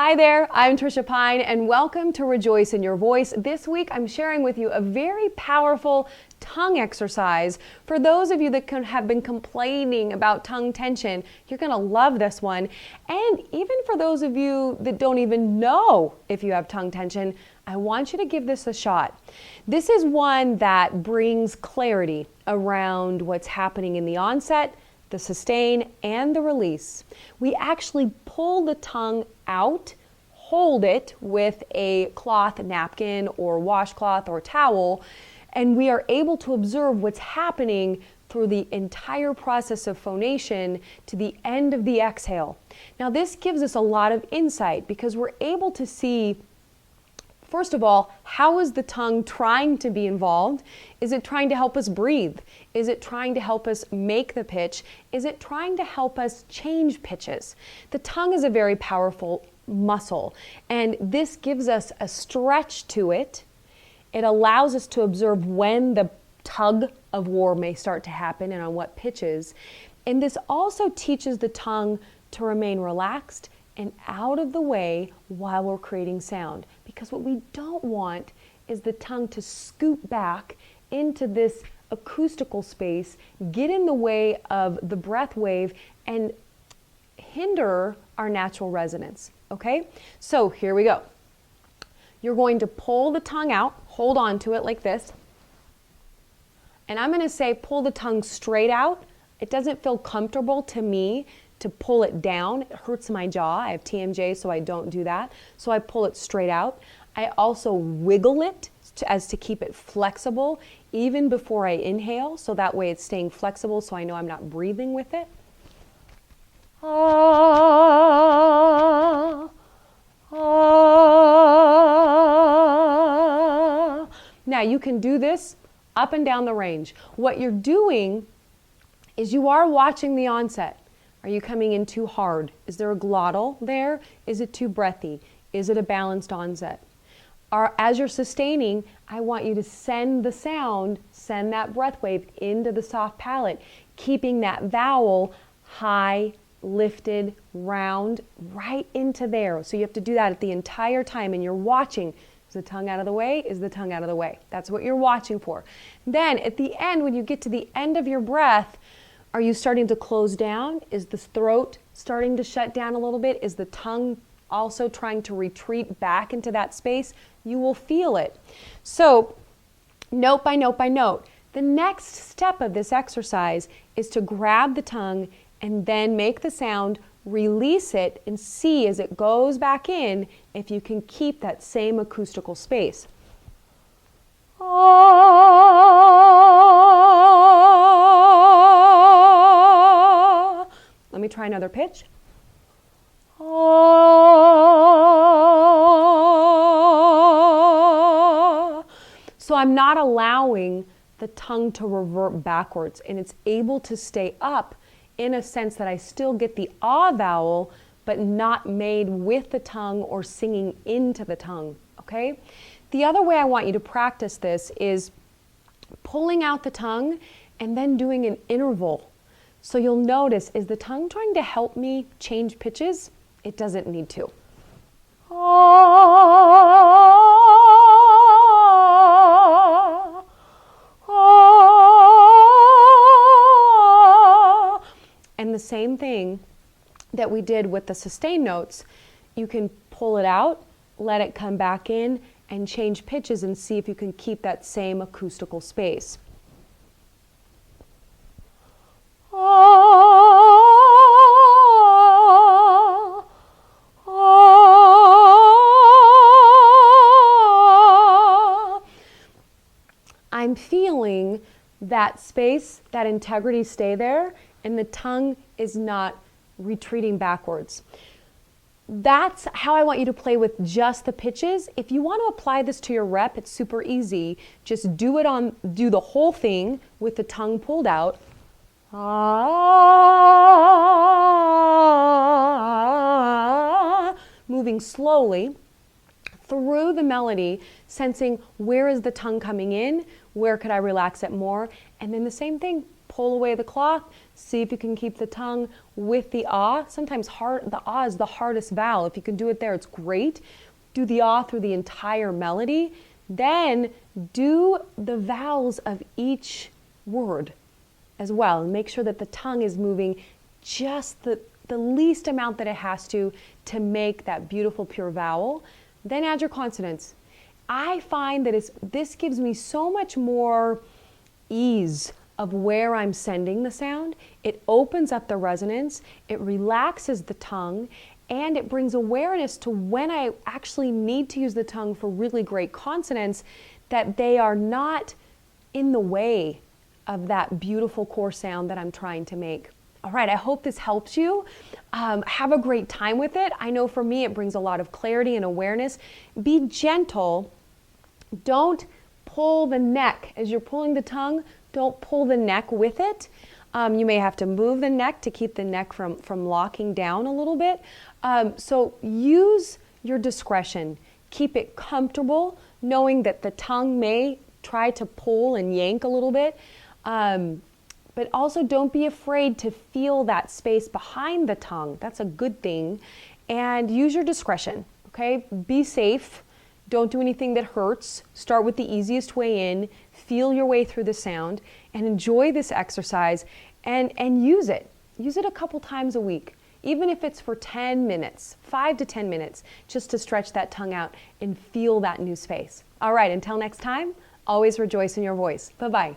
Hi there, I'm Tricia Pine and welcome to Rejoice in Your Voice. This week I'm sharing with you a very powerful tongue exercise. For those of you that have been complaining about tongue tension, you're going to love this one. And even for those of you that don't even know if you have tongue tension, I want you to give this a shot. This is one that brings clarity around what's happening in the onset, the sustain, and the release. We actually pull the tongue out, hold it with a cloth, napkin, or washcloth or towel, and we are able to observe what's happening through the entire process of phonation to the end of the exhale. Now this gives us a lot of insight because we're able to see, first of all, how is the tongue trying to be involved? Is it trying to help us breathe? Is it trying to help us make the pitch? Is it trying to help us change pitches? The tongue is a very powerful muscle, and this gives us a stretch to it. It allows us to observe when the tug of war may start to happen and on what pitches. And this also teaches the tongue to remain relaxed and out of the way while we're creating sound. Because what we don't want is the tongue to scoot back into this acoustical space, get in the way of the breath wave, and hinder our natural resonance. Okay? So here we go. You're going to pull the tongue out, hold on to it like this. And I'm going to say pull the tongue straight out. It doesn't feel comfortable to me to pull it down. It hurts my jaw. I have TMJ, so I don't do that. So I pull it straight out. I also wiggle it as to keep it flexible even before I inhale, so that way it's staying flexible so I know I'm not breathing with it. Now you can do this up and down the range. What you're doing is you are watching the onset. Are you coming in too hard? Is there a glottal there? Is it too breathy? Is it a balanced onset? As you're sustaining, I want you to send the sound, send that breath wave into the soft palate, keeping that vowel high, lifted, round, right into there. So you have to do that at the entire time, and you're watching. Is the tongue out of the way? Is the tongue out of the way? That's what you're watching for. Then at the end, when you get to the end of your breath, are you starting to close down? Is the throat starting to shut down a little bit? Is the tongue also trying to retreat back into that space? You will feel it. So note by note by note, the next step of this exercise is to grab the tongue and then make the sound, release it, and see as it goes back in if you can keep that same acoustical space. Let me try another pitch. So I'm not allowing the tongue to revert backwards, and it's able to stay up in a sense that I still get the ah vowel, but not made with the tongue or singing into the tongue, okay? The other way I want you to practice this is pulling out the tongue and then doing an interval. So you'll notice, is the tongue trying to help me change pitches? It doesn't need to. And the same thing that we did with the sustain notes, you can pull it out, let it come back in, and change pitches and see if you can keep that same acoustical space. I'm feeling that space, that integrity stay there, and the tongue is not retreating backwards. That's how I want you to play with just the pitches. If you want to apply this to your rep, it's super easy. Just do the whole thing with the tongue pulled out. Moving slowly through the melody, sensing where is the tongue coming in, where could I relax it more, and then the same thing, pull away the cloth. See if you can keep the tongue with the ah. Sometimes the ah is the hardest vowel. If you can do it there, it's great. Do the ah through the entire melody. Then do the vowels of each word as well. And make sure that the tongue is moving just the least amount that it has to make that beautiful pure vowel. Then add your consonants. I find that this gives me so much more ease of where I'm sending the sound. It opens up the resonance, it relaxes the tongue, and it brings awareness to when I actually need to use the tongue for really great consonants, that they are not in the way of that beautiful core sound that I'm trying to make. All right, I hope this helps you. Have a great time with it. I know for me it brings a lot of clarity and awareness. Be gentle. Don't pull the neck. As you're pulling the tongue, don't pull the neck with it. You may have to move the neck to keep the neck from locking down a little bit. So use your discretion. Keep it comfortable, knowing that the tongue may try to pull and yank a little bit. But also don't be afraid to feel that space behind the tongue. That's a good thing. And use your discretion, okay? Be safe. Don't do anything that hurts. Start with the easiest way in. Feel your way through the sound and enjoy this exercise and use it. Use it a couple times a week, even if it's for 10 minutes, 5 to 10 minutes, just to stretch that tongue out and feel that new space. All right, until next time, always rejoice in your voice. Bye-bye.